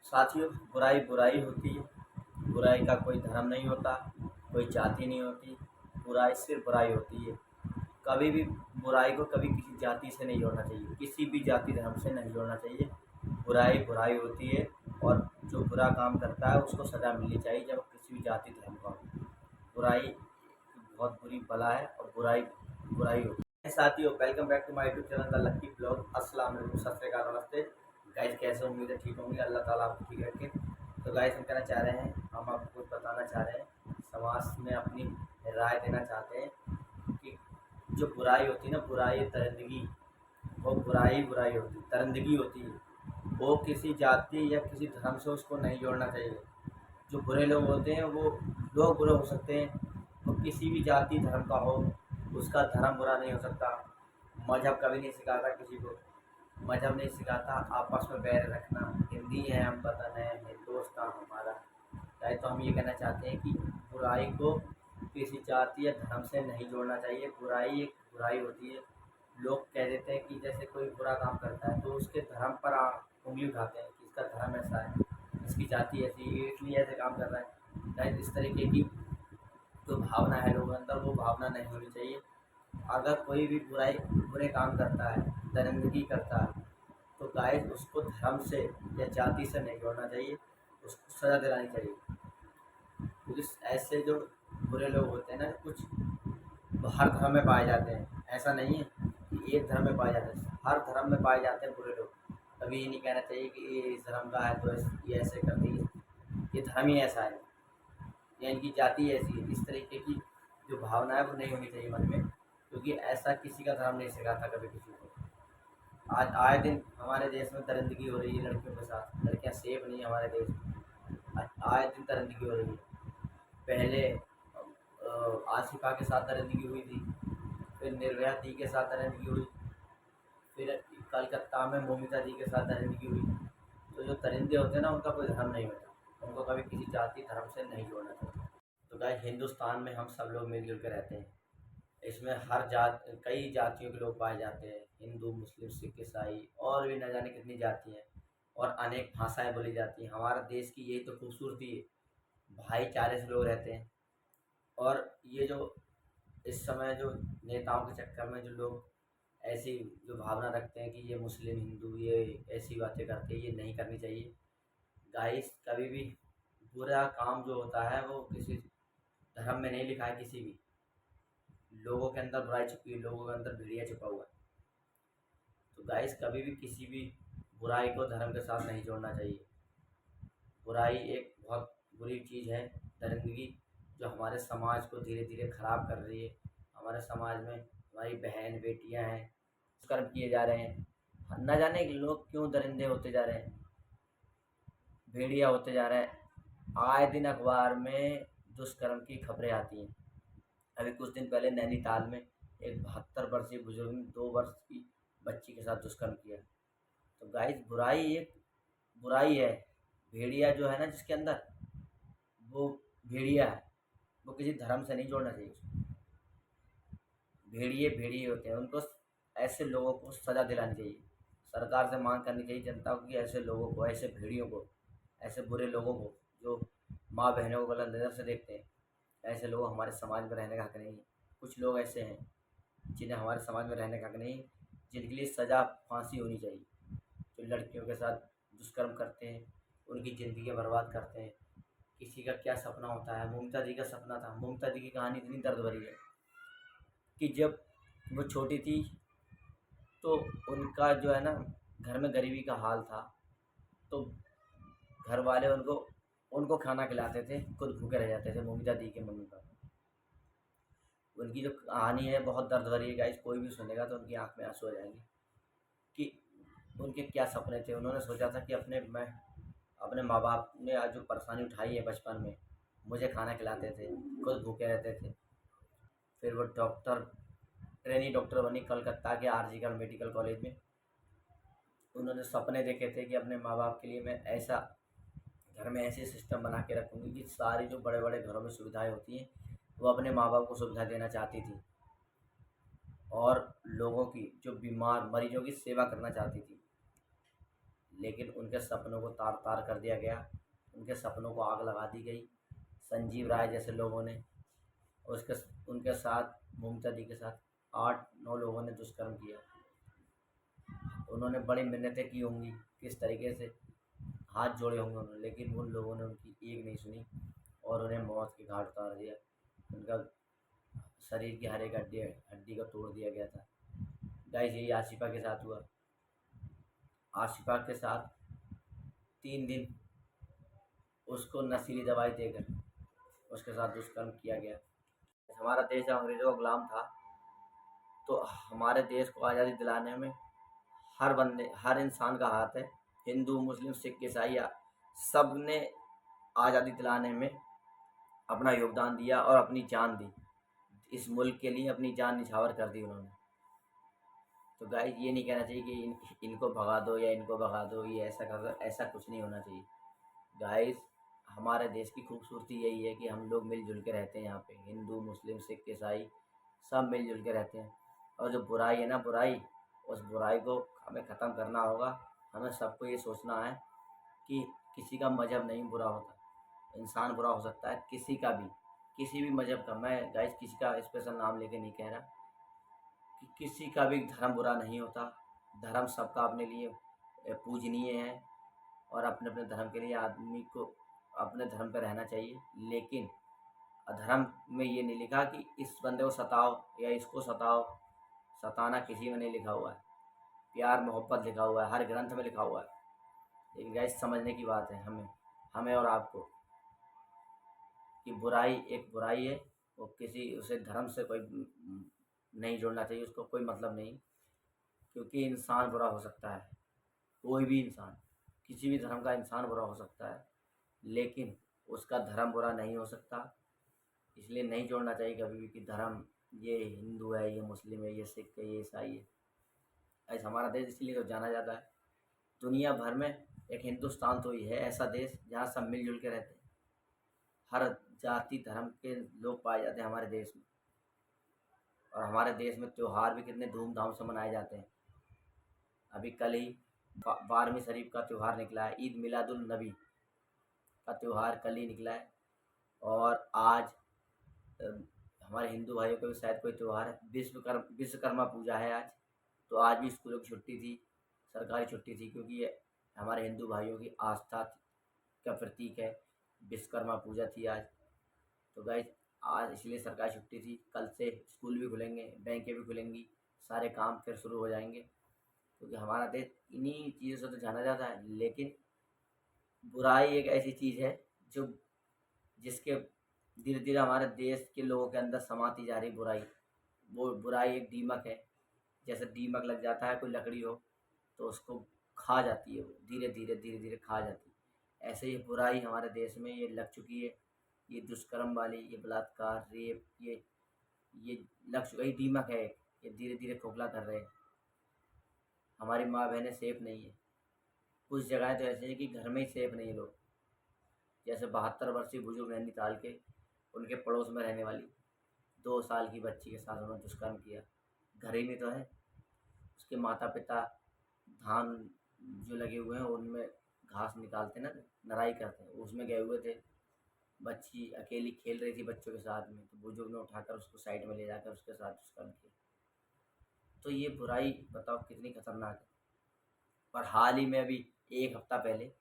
साथियों, बुराई बुराई होती है। बुराई का कोई धर्म नहीं होता, कोई जाति नहीं होती। बुराई सिर्फ बुराई होती है। कभी भी बुराई को कभी किसी जाति से नहीं जोड़ना चाहिए, किसी भी जाति धर्म से नहीं जोड़ना चाहिए। बुराई बुराई होती है और जो बुरा काम करता है उसको सज़ा मिलनी चाहिए, जब किसी भी जाति धर्म का हो। बुराई बहुत बुरी बला है और बुराई बुराई होती है। साथियों, welcome back to my YouTube channel the lucky blog. अस्सलाम वालेकुम, सत श्री अकाल, नमस्ते गाइस। कैसे हो? उम्मीद है ठीक होंगे, अल्लाह ताला आपको ठीक रखे। तो गाइस, हम कहना चाह रहे हैं, हम आपको कुछ बताना चाह रहे हैं, समाज में अपनी राय देना चाहते हैं कि जो बुराई होती है ना, बुराई दरिंदगी, वो बुराई बुराई होती है, दरिंदगी होती है। वो किसी जाति या किसी धर्म से उसको नहीं जोड़ना चाहिए। जो बुरे लोग होते हैं वो लोग बुरे हो सकते हैं, वो किसी भी जाति धर्म का हो, उसका धर्म बुरा नहीं हो सकता। मज़हब कभी नहीं सिखाता किसी को, मज़हब नहीं सिखाता आपस में बैर रखना। हिंदी है, हम वतन है, हिंदुस्तान हमारा। चाहे तो हम ये कहना चाहते हैं कि बुराई को किसी जाति या धर्म से नहीं जोड़ना चाहिए। बुराई एक बुराई होती है। लोग कह देते हैं कि जैसे कोई बुरा काम करता है तो उसके धर्म पर उंगली उठाते हैं कि इसका धर्म ऐसा है, इसकी जाति ऐसी है, इसलिए ऐसे काम कर रहा है। शायद इस तरीके की जो भावना है लोगों के अंदर, वो भावना नहीं होनी चाहिए। अगर कोई भी बुरे काम करता है, दरिंदगी करता है, तो गाइस उसको धर्म से या जाति से नहीं जोड़ना चाहिए, उसको सज़ा दिलानी चाहिए। क्योंकि ऐसे जो बुरे लोग होते हैं ना, कुछ हर धर्म में पाए जाते हैं। ऐसा नहीं है कि एक धर्म में पाए जाते हैं, हर धर्म में पाए जाते हैं बुरे लोग। कभी ये नहीं कहना चाहिए कि ये इस धर्म का है तो ये ऐसे करती है, ये धर्म ही ऐसा है या इनकी जाति ऐसी है। इस तरीके की जो भावना है वो नहीं होनी चाहिए मन में, क्योंकि ऐसा किसी का धर्म नहीं सिखाता कभी किसी को। आज आए दिन हमारे देश में दरिंदगी हो रही है लड़कियों के साथ। लड़कियां सेफ नहीं है हमारे देश में, आए दिन दरिंदगी हो रही है। पहले आसिफा के साथ दरिंदगी हुई थी, फिर निर्भया दी के साथ दरिंदगी हुई, फिर कलकत्ता में मोमिता दी के साथ दरिंदगी हुई। तो जो दरिंदे होते हैं ना, उनका कोई धर्म नहीं होता, उनको कभी किसी जाति धर्म से नहीं जोड़ना चाहिए। तो गाइस, हिंदुस्तान में हम सब लोग मिलजुल के रहते हैं। इसमें हर जात कई जातियों के लोग पाए जाते हैं, हिंदू, मुस्लिम, सिख, ईसाई और भी न जाने कितनी जाति हैं, और अनेक भाषाएं बोली जाती हैं। हमारे देश की यही तो खूबसूरती है, भाईचारे से लोग रहते हैं। और ये जो इस समय जो नेताओं के चक्कर में जो लोग ऐसी जो भावना रखते हैं कि ये मुस्लिम हिंदू ये ऐसी बातें करते हैं, ये नहीं करनी चाहिए। गाइस, कभी भी बुरा काम जो होता है वो किसी धर्म में नहीं लिखा है। किसी भी लोगों के अंदर बुराई छुपी है, लोगों के अंदर भेड़िया छुपा हुआ है। तो गाइस, कभी भी किसी भी बुराई को धर्म के साथ नहीं जोड़ना चाहिए। बुराई एक बहुत बुरी चीज़ है, दरिंदगी, जो हमारे समाज को धीरे धीरे ख़राब कर रही है। हमारे समाज में हमारी बहन बेटियां हैं, दुष्कर्म किए जा रहे हैं। न जाने कि लोग क्यों दरिंदे होते जा रहे हैं, भेड़िया होते जा रहे हैं। आए दिन अखबार में दुष्कर्म की खबरें आती हैं। अभी कुछ दिन पहले नैनीताल में एक 72 वर्षीय बुजुर्ग ने 2 वर्ष की बच्ची के साथ दुष्कर्म किया। तो गाइस, बुराई एक बुराई है। भेड़िया जो है ना जिसके अंदर, वो भेड़िया है, वो किसी धर्म से नहीं जोड़ना चाहिए उसको। भेड़िए भेड़िए होते हैं, उनको ऐसे लोगों को सज़ा दिलानी चाहिए। सरकार से मांग करनी चाहिए जनता को कि ऐसे लोगों को, ऐसे भेड़ियों को, ऐसे बुरे लोगों को जो माँ बहनों को गलत नज़र से देखते हैं, ऐसे लोग हमारे समाज में रहने का हक नहीं है। कुछ लोग ऐसे हैं जिन्हें हमारे समाज में रहने का हक नहीं, जिनके लिए सज़ा फांसी होनी चाहिए। जो लड़कियों के साथ दुष्कर्म करते हैं, उनकी ज़िंदगी बर्बाद करते हैं। किसी का क्या सपना होता है, ममता दी का सपना था। ममता दी की कहानी इतनी दर्द भरी है कि जब वो छोटी थी तो उनका जो है ना, घर में गरीबी का हाल था, तो घर वाले उनको उनको खाना खिलाते थे, खुद भूखे रह जाते थे। ममता दी के मम्मी पापा, उनकी जो कहानी है बहुत दर्द भरी है गाइस। कोई भी सुनेगा तो उनकी आँख में आंसू आ जाएंगे कि उनके क्या सपने थे। उन्होंने सोचा था कि अपने माँ बाप ने आज जो परेशानी उठाई है बचपन में, मुझे खाना खिलाते थे, खुद भूखे रहते थे। फिर वो डॉक्टर, ट्रेनी डॉक्टर बनी कलकत्ता के आरजीकर मेडिकल कॉलेज में। उन्होंने सपने देखे थे कि अपने माँ बाप के लिए मैं ऐसा घर में ऐसे सिस्टम बना के रखूँगी कि सारी जो बड़े बड़े घरों में सुविधाएं होती हैं, वो अपने माँ बाप को सुविधा देना चाहती थी, और लोगों की जो बीमार मरीजों की सेवा करना चाहती थी। लेकिन उनके सपनों को तार तार कर दिया गया, उनके सपनों को आग लगा दी गई। संजीव राय जैसे लोगों ने, उसके उनके साथ ममता दी के साथ 8-9 लोगों ने दुष्कर्म किया। उन्होंने बड़ी मिन्नतें की होंगी, किस तरीके से हाथ जोड़े होंगे उन्होंने, लेकिन उन लोगों ने उनकी एक नहीं सुनी और उन्हें मौत के घाट उतार दिया। उनका शरीर की हर एक हड्डी हड्डी को तोड़ दिया गया था। गाइस, यही आसिफा के साथ हुआ। आसिफा के साथ 3 दिन उसको नशीली दवाई देकर उसके साथ दुष्कर्म किया गया। हमारा देश अंग्रेज़ों का गुलाम था, तो हमारे देश को आज़ादी दिलाने में हर बंदे, हर इंसान का हाथ है। हिंदू, मुस्लिम, सिख, ईसाई सब ने आज़ादी दिलाने में अपना योगदान दिया और अपनी जान दी। इस मुल्क के लिए अपनी जान निछावर कर दी उन्होंने। तो गाइस, ये नहीं कहना चाहिए कि इनको भगा दो या इनको भगा दो, ये ऐसा कर दो, ऐसा कुछ नहीं होना चाहिए। गाइस, हमारे देश की खूबसूरती यही है कि हम लोग मिलजुल के रहते हैं यहाँ पे। हिंदू, मुस्लिम, सिख, ईसाई सब मिलजुल के रहते हैं। और जो बुराई है ना, बुराई, उस बुराई को हमें ख़त्म करना होगा। हमें सबको ये सोचना है कि किसी का मज़हब नहीं बुरा होता, इंसान बुरा हो सकता है, किसी का भी, किसी भी मज़हब का। मैं गाइस किसी का स्पेशल नाम लेके नहीं कह रहा कि किसी का भी धर्म बुरा नहीं होता। धर्म सबका अपने लिए पूजनीय है और अपने अपने धर्म के लिए आदमी को अपने धर्म पे रहना चाहिए। लेकिन अधर्म में ये नहीं लिखा कि इस बंदे को सताओ या इसको सताओ। सताना किसी में नहीं लिखा हुआ है। प्यार मोहब्बत लिखा हुआ है, हर ग्रंथ में लिखा हुआ है। लेकिन गाइस, समझने की बात है हमें और आपको कि बुराई एक बुराई है। वो किसी उसे धर्म से कोई नहीं जोड़ना चाहिए, उसको कोई मतलब नहीं, क्योंकि इंसान बुरा हो सकता है। कोई भी इंसान, किसी भी धर्म का इंसान बुरा हो सकता है, लेकिन उसका धर्म बुरा नहीं हो सकता। इसलिए नहीं जोड़ना चाहिए कभी भी कि धर्म ये हिंदू है, ये मुस्लिम है, ये सिख है, ये ईसाई है। ऐसा हमारा देश इसलिए तो जाना जाता है दुनिया भर में। एक हिंदुस्तान तो ये है ऐसा देश जहाँ सब मिलजुल के रहते हैं। हर जाति धर्म के लोग पाए जाते हैं हमारे देश में। और हमारे देश में त्यौहार भी कितने धूमधाम से मनाए जाते हैं। अभी कल ही 12वीं शरीफ का त्यौहार निकला है, ईद मिलादुल नबी का त्यौहार कल ही निकला है। और आज हमारे हिंदू भाइयों का भी शायद कोई त्यौहार है, विश्वकर्मा पूजा है आज। तो आज भी स्कूलों की छुट्टी थी, सरकारी छुट्टी थी, क्योंकि ये हमारे हिंदू भाइयों की आस्था का प्रतीक है। विश्वकर्मा पूजा थी आज। तो गाइस, आज इसलिए सरकारी छुट्टी थी। कल से स्कूल भी खुलेंगे, बैंकें भी खुलेंगी, सारे काम फिर शुरू हो जाएंगे, क्योंकि हमारा देश इन्हीं चीज़ों से तो जाना जाता है। लेकिन बुराई एक ऐसी चीज़ है जो जिसके धीरे धीरे हमारे देश के लोगों के अंदर समाती जा रही बुराई। वो बुराई एक दीमक है। जैसे दीमक लग जाता है कोई लकड़ी हो तो उसको खा जाती है, वो धीरे धीरे खा जाती है। ऐसे ही बुराई हमारे देश में ये लग चुकी है। ये दुष्कर्म वाली, ये बलात्कार, रेप, ये लग चुका, ये दीमक है। ये धीरे धीरे खोखला कर रहे हैं। हमारी माँ बहनें सेफ नहीं है। कुछ जगहें तो ऐसी हैं कि घर में ही सेफ नहीं लोग। जैसे 72 वर्षीय बुजुर्ग नैनीताल के, उनके पड़ोस में रहने वाली 2 साल की बच्ची के साथ उन्होंने दुष्कर्म किया। घर ही में तो है। उसके माता पिता धान जो लगे हुए हैं उनमें घास निकालते ना, नराई करते हैं, उसमें गए हुए थे। बच्ची अकेली खेल रही थी बच्चों के साथ में, तो बुजुर्ग ने उठाकर उसको साइड में ले जाकर उसके साथ दुष्कर्म किया। तो ये बुराई बताओ कितनी खतरनाक है। और हाल ही में अभी 1 हफ्ता पहले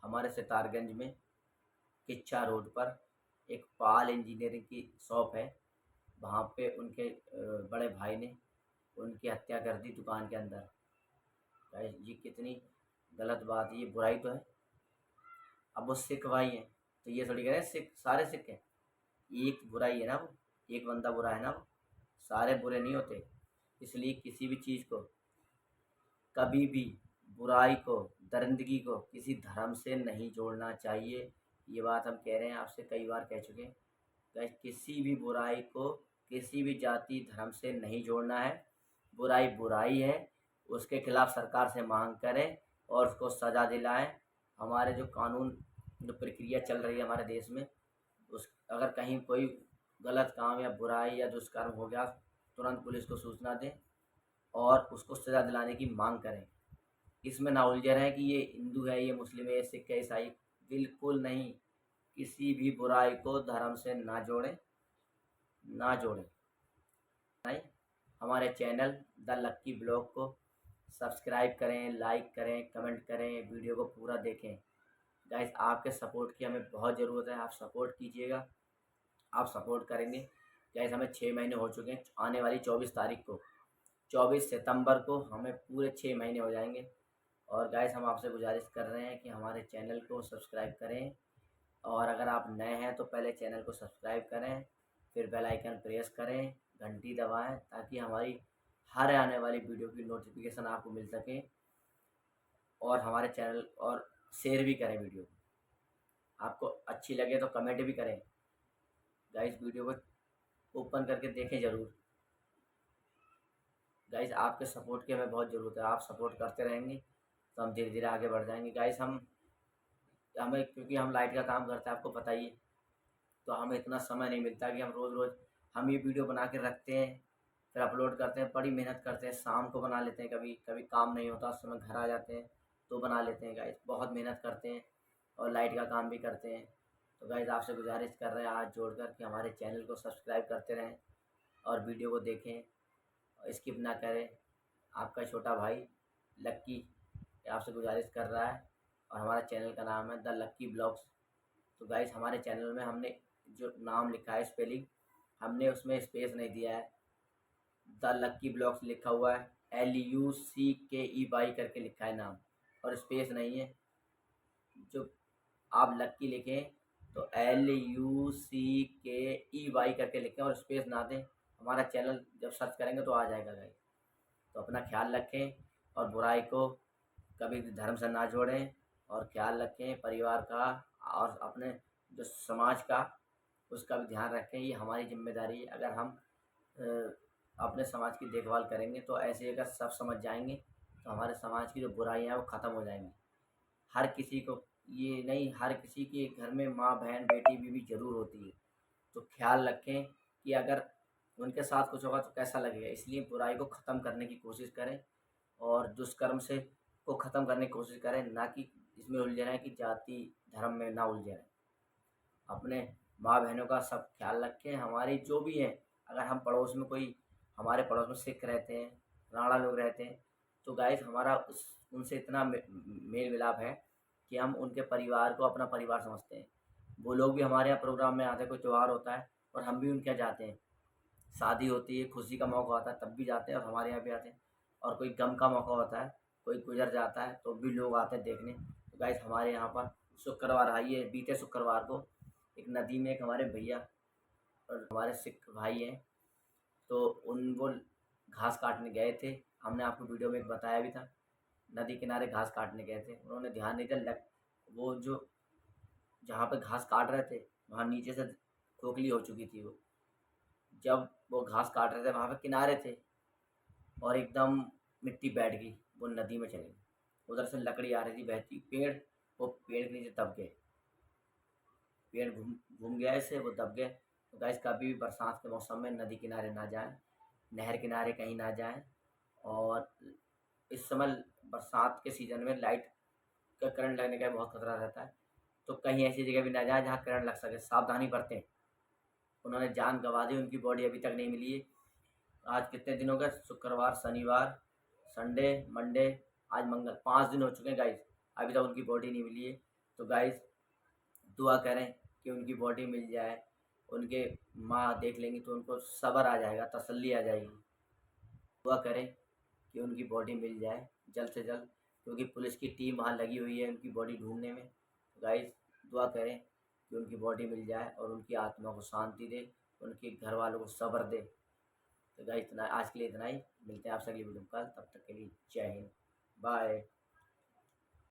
हमारे सितारगंज में किच्चा रोड पर एक पाल इंजीनियरिंग की शॉप है, वहाँ पे उनके बड़े भाई ने उनकी हत्या कर दी दुकान के अंदर। गाइस, ये कितनी गलत बात है, ये बुराई तो है। अब वो सिख भाई हैं तो ये थोड़ी कह रहे हैं सिख सारे सिख हैं। एक बुराई है ना, वो एक बंदा बुरा है ना, वो सारे बुरे नहीं होते। इसलिए किसी भी चीज़ को, कभी भी बुराई को, दरिंदगी को किसी धर्म से नहीं जोड़ना चाहिए। ये बात हम कह रहे हैं, आपसे कई बार कह चुके हैं। गाइस, किसी भी बुराई को किसी भी जाति धर्म से नहीं जोड़ना है। बुराई बुराई है, उसके खिलाफ सरकार से मांग करें और उसको सज़ा दिलाएं। हमारे जो कानून, जो प्रक्रिया चल रही है हमारे देश में, उस अगर कहीं कोई गलत काम या बुराई या दुष्कर्म हो गया, तुरंत पुलिस को सूचना दें और उसको सज़ा दिलाने की मांग करें। इसमें ना उलझे रहें कि ये हिंदू है, ये मुस्लिम है, ये सिख है, ईसाई। बिल्कुल नहीं, किसी भी बुराई को धर्म से ना जोड़ें, ना जोड़ें। नहीं, हमारे चैनल द लक्की ब्लॉग को सब्सक्राइब करें, लाइक करें, कमेंट करें, वीडियो को पूरा देखें। गाइस, आपके सपोर्ट की हमें बहुत ज़रूरत है, आप सपोर्ट कीजिएगा, आप सपोर्ट करेंगे। गाइस, हमें 6 महीने हो चुके हैं, आने वाली 24 तारीख को, 24 सितंबर को हमें पूरे 6 महीने हो जाएंगे। और गाइस, हम आपसे गुजारिश कर रहे हैं कि हमारे चैनल को सब्सक्राइब करें, और अगर आप नए हैं तो पहले चैनल को सब्सक्राइब करें, फिर बेल आइकन प्रेस करें, घंटी दबाएं, ताकि हमारी हर आने वाली वीडियो की नोटिफिकेशन आपको मिल सके। और हमारे चैनल और शेयर भी करें वीडियो को, आपको अच्छी लगे तो कमेंट भी करें। गाइस, वीडियो को ओपन करके देखें ज़रूर। गाइस, आपके सपोर्ट की हमें बहुत ज़रूरत है, आप सपोर्ट करते रहेंगे तो हम धीरे धीरे आगे बढ़ जाएंगे। गाइस, हमें क्योंकि हम लाइट का काम करते हैं, आपको पता ही है, तो हमें इतना समय नहीं मिलता कि हम रोज़ रोज़ हम ये वीडियो बना के रखते हैं, फिर अपलोड करते हैं, बड़ी मेहनत करते हैं, शाम को बना लेते हैं, कभी कभी काम नहीं होता उस समय घर आ जाते हैं तो बना लेते हैं। गाइस, बहुत मेहनत करते हैं और लाइट का काम भी करते हैं। तो गाइस, आपसे गुजारिश कर रहे हैं हाथ जोड़कर कि हमारे चैनल को सब्सक्राइब करते रहें और वीडियो को देखें और स्किप ना करें। आपका छोटा भाई लक्की आपसे गुजारिश कर रहा है, और हमारा चैनल का नाम है द लक्की ब्लॉग्स। तो गाइस, हमारे चैनल में हमने जो नाम लिखा है स्पेलिंग, हमने उसमें स्पेस नहीं दिया है, द लक्की ब्लॉग्स लिखा हुआ है, LUCKEY करके लिखा है नाम, और स्पेस नहीं है। जो आप लक्की लिखें तो LUCKEY करके लिखें और स्पेस ना दें। हमारा चैनल जब सर्च करेंगे तो आ जाएगा गाइस। तो अपना ख्याल रखें और बुराई को कभी भी धर्म से ना जोड़ें, और ख्याल रखें परिवार का और अपने जो समाज का, उसका भी ध्यान रखें। ये हमारी जिम्मेदारी है। अगर हम अपने समाज की देखभाल करेंगे तो ऐसे अगर सब समझ जाएंगे तो हमारे समाज की जो बुराइयाँ हैं वो ख़त्म हो जाएंगी। हर किसी को, ये नहीं, हर किसी के घर में माँ, बहन, बेटी, बीवी ज़रूर होती है। तो ख्याल रखें कि अगर उनके साथ कुछ होगा तो कैसा लगेगा। इसलिए बुराई को ख़त्म करने की कोशिश करें और दुष्कर्म से को ख़त्म करने की कोशिश करें, ना कि इसमें उलझे रहें कि जाति धर्म में ना उलझे रहें। अपने माँ बहनों का सब ख्याल रखें। हमारी जो भी हैं, अगर हम पड़ोस में कोई, हमारे पड़ोस में सिख रहते हैं, राणा लोग रहते हैं, तो गाइस हमारा उनसे इतना मेल मिलाप है कि हम उनके परिवार को अपना परिवार समझते हैं। वो लोग भी हमारे यहाँ प्रोग्राम में आते हैं, कोई त्यौहार होता है और हम भी उनके यहाँ जाते हैं। शादी होती है, खुशी का मौका होता है तब भी जाते हैं और हमारे यहाँ भी आते हैं। और कोई गम का मौका होता है, कोई गुजर जाता है तो भी लोग आते हैं देखने। तो गाइस, हमारे यहाँ पर शुक्रवार आई है, बीते शुक्रवार को एक नदी में एक हमारे भैया और हमारे सिख भाई हैं, तो वो घास काटने गए थे। हमने आपको वीडियो में एक बताया भी था, नदी किनारे घास काटने गए थे, उन्होंने ध्यान नहीं दिया, वो जो जहाँ पे घास काट रहे थे वहाँ नीचे से खोखली हो चुकी थी। वो जब वो घास काट रहे थे वहाँ पे किनारे थे और एकदम मिट्टी बैठ गई, वो नदी में चले गए। उधर से लकड़ी आ रही थी बहती, वो पेड़ के नीचे दब गए, पेड़ घूम घूम गया ऐसे, वो दब गए। तो गाइस, कभी भी बरसात के मौसम में नदी किनारे ना जाएं, नहर किनारे कहीं ना जाएं। और इस समय बरसात के सीज़न में लाइट का करंट लगने का बहुत खतरा रहता है, तो कहीं ऐसी जगह भी ना जाएं जहाँ करंट लग सके, सावधानी बरतें। उन्होंने जान गंवा दी, उनकी बॉडी अभी तक नहीं मिली है। आज कितने दिन हो गए, शुक्रवार, शनिवार, संडे, मंडे, आज मंगल, 5 दिन हो चुके हैं गाइस, अभी तक उनकी बॉडी नहीं मिली है। तो गाइस, दुआ करें कि उनकी बॉडी मिल जाए, उनके माँ देख लेंगी तो उनको सब्र आ जाएगा, तसल्ली आ जाएगी। दुआ करें कि उनकी बॉडी मिल जाए जल्द से जल्द, क्योंकि पुलिस की टीम वहाँ लगी हुई है उनकी बॉडी ढूंढने में। तो गाइस, दुआ करें कि उनकी बॉडी मिल जाए और उनकी आत्मा को शांति दे, उनके घर वालों को सब्र दे। तो गाइस, इतना आज के लिए, इतना ही। मिलते हैं आपसे अगली वीडियो में कल, तब तक के लिए जय हिंद, बाय।